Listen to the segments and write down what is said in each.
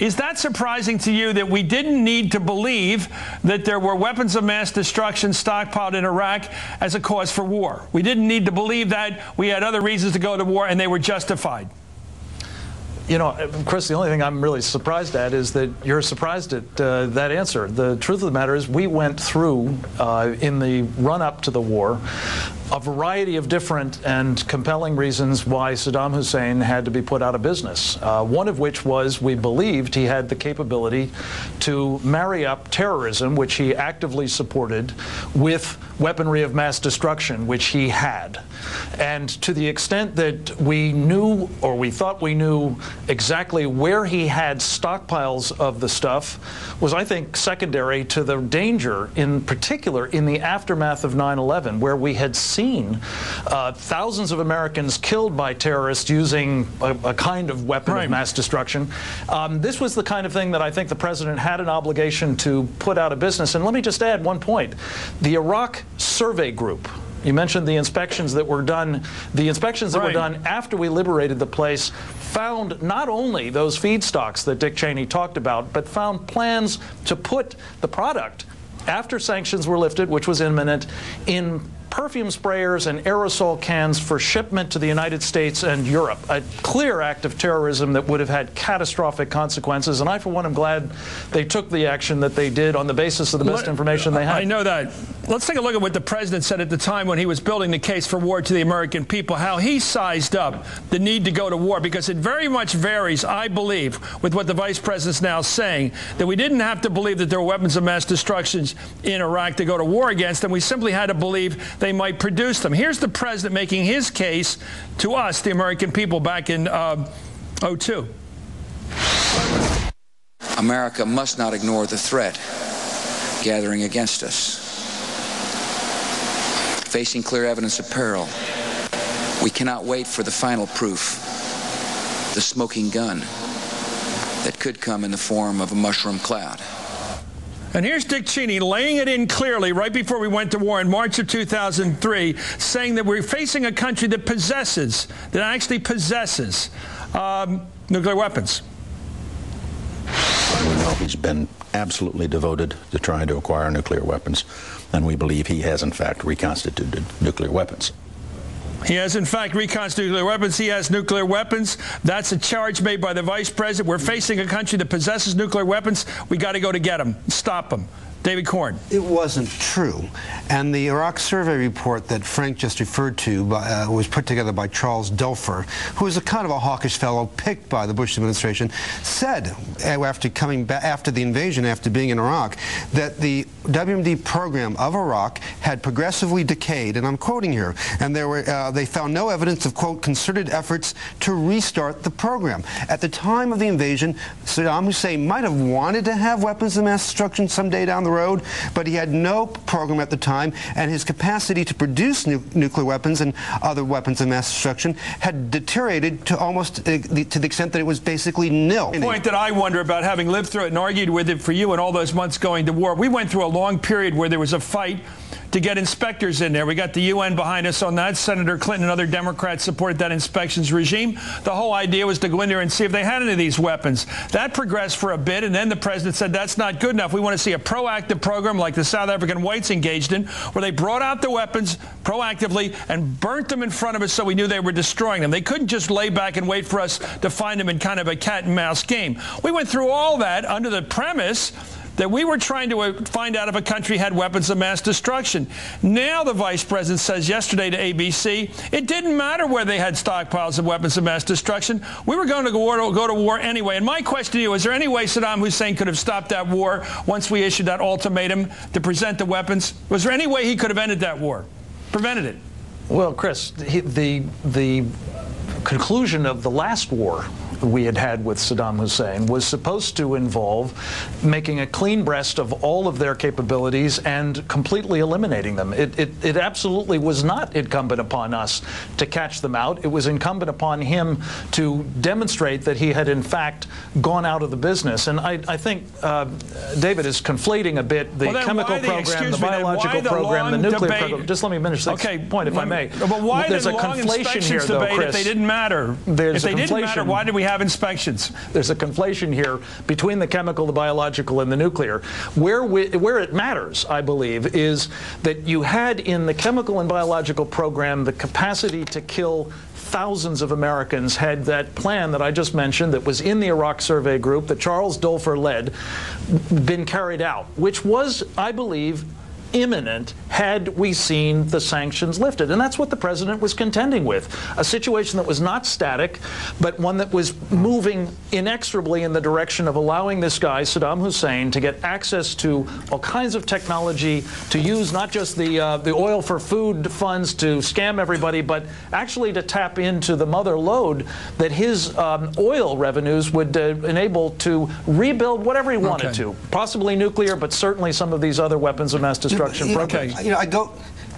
Is that surprising to you that we didn't need to believe that there were weapons of mass destruction stockpiled in Iraq as a cause for war? We didn't need to believe that. We had other reasons to go to war, and they were justified. You know, Chris, the only thing I'm really surprised at is that you're surprised at that answer. The truth of the matter is we went through, in the run-up to the war, a variety of different and compelling reasons why Saddam Hussein had to be put out of business. One of which was we believed he had the capability to marry up terrorism, which he actively supported, with weaponry of mass destruction, which he had. And to the extent that we knew, or we thought we knew, exactly where he had stockpiles of the stuff was, I think, secondary to the danger, in particular in the aftermath of 9/11, where we had seen thousands of Americans killed by terrorists using a kind of weapon of mass destruction. This was the kind of thing that I think the president had an obligation to put out of business. And let me just add one point. The Iraq Survey Group, you mentioned the inspections that were done. The inspections that were done after we liberated the place found not only those feedstocks that Dick Cheney talked about, but found plans to put the product, after sanctions were lifted, which was imminent, in perfume sprayers and aerosol cans for shipment to the United States and Europe. A clear act of terrorism that would have had catastrophic consequences. And I, for one, am glad they took the action that they did on the basis of the best information they had. I know that. Let's take a look at what the president said at the time when he was building the case for war to the American people, how he sized up the need to go to war, because it very much varies, I believe, with what the vice president's now saying, that we didn't have to believe that there were weapons of mass destruction in Iraq to go to war against them. We simply had to believe they might produce them. Here's the president making his case to us, the American people, back in 2002. America must not ignore the threat gathering against us. Facing clear evidence of peril, we cannot wait for the final proof, the smoking gun that could come in the form of a mushroom cloud. And here's Dick Cheney laying it in clearly right before we went to war in March of 2003, saying that we're facing a country that actually possesses nuclear weapons. We know he's been absolutely devoted to trying to acquire nuclear weapons, and we believe he has, in fact, reconstituted nuclear weapons. He has, in fact, reconstituted nuclear weapons. He has nuclear weapons. That's a charge made by the vice president. We're facing a country that possesses nuclear weapons. We got to go to get them, stop them. David Corn. It wasn't true. And the Iraq survey report that Frank just referred to was put together by Charles Dofer, who was a kind of a hawkish fellow picked by the Bush administration, said after coming back after the invasion, after being in Iraq, that the WMD program of Iraq had progressively decayed, and I'm quoting here, and they found no evidence of, quote, concerted efforts to restart the program. At the time of the invasion, Saddam Hussein might have wanted to have weapons of mass destruction someday down the road, but he had no program at the time, and his capacity to produce nuclear weapons and other weapons of mass destruction had deteriorated to almost to the extent that it was basically nil. The point that I wonder about, having lived through it and argued with it for you and all those months going to war, we went through a long period where there was a fight to get inspectors in there. We got the UN behind us on that. Senator Clinton and other Democrats supported that inspections regime. The whole idea was to go in there and see if they had any of these weapons. That progressed for a bit, and then the president said that's not good enough. We want to see a proactive program like the South African whites engaged in, where they brought out the weapons proactively and burnt them in front of us so we knew they were destroying them. They couldn't just lay back and wait for us to find them in kind of a cat and mouse game. We went through all that under the premise that we were trying to find out if a country had weapons of mass destruction. Now the vice president says yesterday to ABC, it didn't matter whether they had stockpiles of weapons of mass destruction. We were going to go to war anyway. And my question to you, is there any way Saddam Hussein could have stopped that war once we issued that ultimatum to present the weapons? Was there any way he could have ended that war, prevented it? Well, Chris, the conclusion of the last war we had with Saddam Hussein was supposed to involve making a clean breast of all of their capabilities and completely eliminating them. It absolutely was not incumbent upon us to catch them out. It was incumbent upon him to demonstrate that he had in fact gone out of the business. And I think David is conflating a bit the chemical program, the biological program, the nuclear program. Just let me finish this point, if I may. But why there's the a long conflation here, though, debate Chris. If they didn't matter? If they didn't matter, why did we have have inspections. There's a conflation here between the chemical, the biological, and the nuclear. Where it matters, I believe, is that you had in the chemical and biological program the capacity to kill thousands of Americans. Had that plan that I just mentioned that was in the Iraq Survey Group that Charles Dolfer led been carried out, which was, I believe, imminent had we seen the sanctions lifted. And that's what the president was contending with. A situation that was not static, but one that was moving inexorably in the direction of allowing this guy, Saddam Hussein, to get access to all kinds of technology, to use not just the oil for food funds to scam everybody, but actually to tap into the mother lode that his oil revenues would enable to rebuild whatever he wanted to. Possibly nuclear, but certainly some of these other weapons of mass destruction. You know,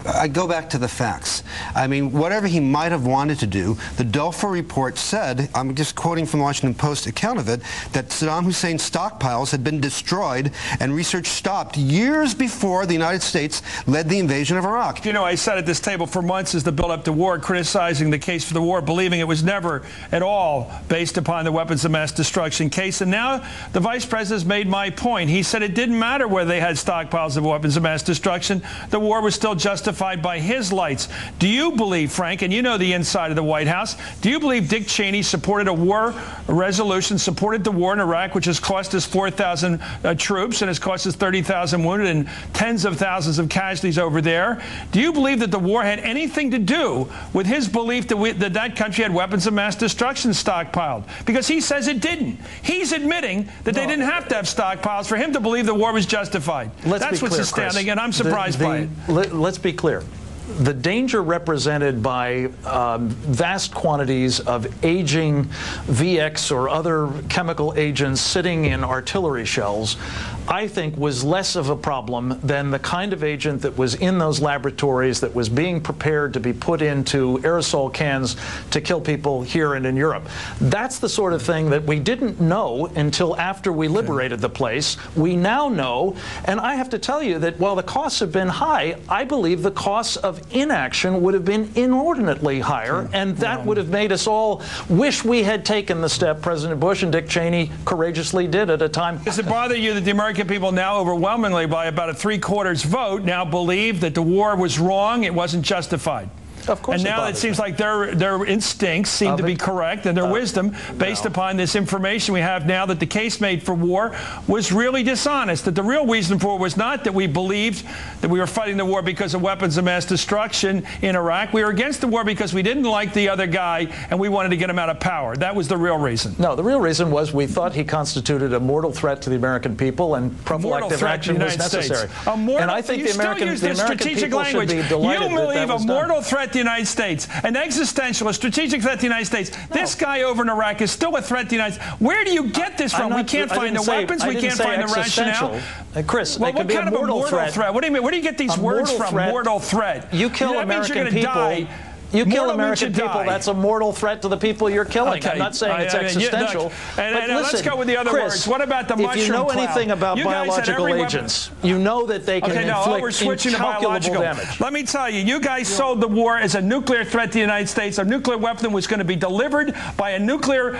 I go back to the facts. I mean, whatever he might have wanted to do, the Dolfer report said, I'm just quoting from the Washington Post account of it, that Saddam Hussein's stockpiles had been destroyed and research stopped years before the United States led the invasion of Iraq. You know, I sat at this table for months as the build-up to war, criticizing the case for the war, believing it was never at all based upon the weapons of mass destruction case. And now the vice president has made my point. He said it didn't matter whether they had stockpiles of weapons of mass destruction. The war was still justified by his lights. Do you believe, Frank, and you know the inside of the White House, do you believe Dick Cheney supported a war resolution, supported the war in Iraq, which has cost us 4,000 troops and has cost us 30,000 wounded and tens of thousands of casualties over there? Do you believe that the war had anything to do with his belief that that country had weapons of mass destruction stockpiled? Because he says it didn't. He's admitting that they didn't have to have stockpiles for him to believe the war was justified. That's what's astounding, and I'm surprised by it. Let's be clear. The danger represented by vast quantities of aging VX or other chemical agents sitting in artillery shells, I think, was less of a problem than the kind of agent that was in those laboratories that was being prepared to be put into aerosol cans to kill people here and in Europe. That's the sort of thing that we didn't know until after we liberated the place. We now know, and I have to tell you that while the costs have been high, I believe the costs of inaction would have been inordinately higher, and that would have made us all wish we had taken the step President Bush and Dick Cheney courageously did at a time. Does it bother you that the American people now overwhelmingly by about a 3/4 vote now believe that the war was wrong, it wasn't justified? Of course. And now it seems like their instincts seem to be correct, and their wisdom, based upon this information we have now, that the case made for war was really dishonest. That the real reason for it was not that we believed that we were fighting the war because of weapons of mass destruction in Iraq. We were against the war because we didn't like the other guy and we wanted to get him out of power. That was the real reason. No, the real reason was we thought he constituted a mortal threat to the American people, and prophylactic action was necessary. And I think the American people should be delighted. You believe a mortal threat to the United States, an existential, a strategic threat to the United States. No. This guy over in Iraq is still a threat to the United States. Where do you get this from? We can't find the weapons. We can't find the rationale. Chris, well, what kind of a mortal threat? What do you mean? Where do you get these words from? Mortal threat. You kill American people. Die. You kill American people, that's a mortal threat to the people you're killing. Okay. I'm not saying it's existential. And listen, let's go with the other words. What about the mushroom cloud? If you know anything about biological agents, you know that they can inflict incalculable damage. Let me tell you, you guys sold the war as a nuclear threat to the United States. A nuclear weapon was going to be delivered by a nuclear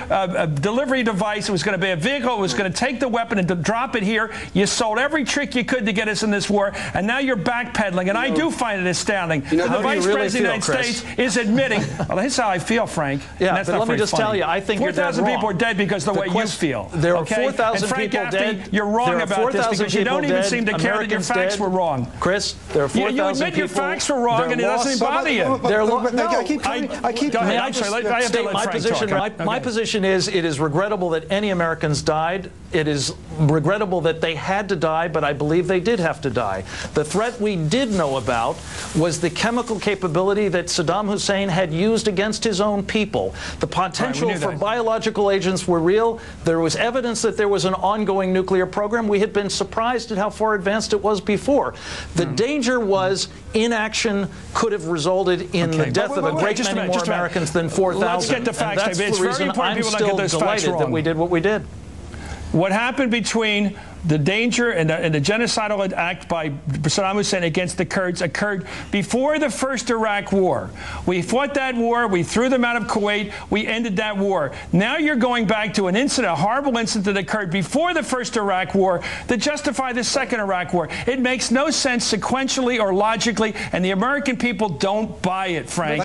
delivery device. It was going to be a vehicle. It was going to take the weapon and to drop it here. You sold every trick you could to get us in this war, and now you're backpedaling. And I do find it astounding. The Vice President of the United States is admitting, well, that's how I feel, Frank. Yeah, but let me just tell you, I think 4,000 people are dead because of the way you feel. There are 4,000 people Gaffney, dead. You're wrong about this because you don't even seem to care that your facts were wrong. Chris, there are 4,000 people. You admit your facts were wrong, and it doesn't bother you. My position is it is regrettable that any Americans died. It is regrettable that they had to die, but I believe they did have to die. The threat we did know about was the chemical capability that Saddam Hussein had used against his own people. The potential for biological agents were real. There was evidence that there was an ongoing nuclear program. We had been surprised at how far advanced it was before. The danger was inaction could have resulted in the death of a great many more Americans than 4,000. Let's get the facts. That's the reason I'm still delighted that we did what we did. What happened between the danger and the genocidal act by Saddam Hussein against the Kurds occurred before the first Iraq war. We fought that war. We threw them out of Kuwait. We ended that war. Now you're going back to an incident, a horrible incident that occurred before the first Iraq war to justify the second Iraq war. It makes no sense sequentially or logically, and the American people don't buy it, Frank.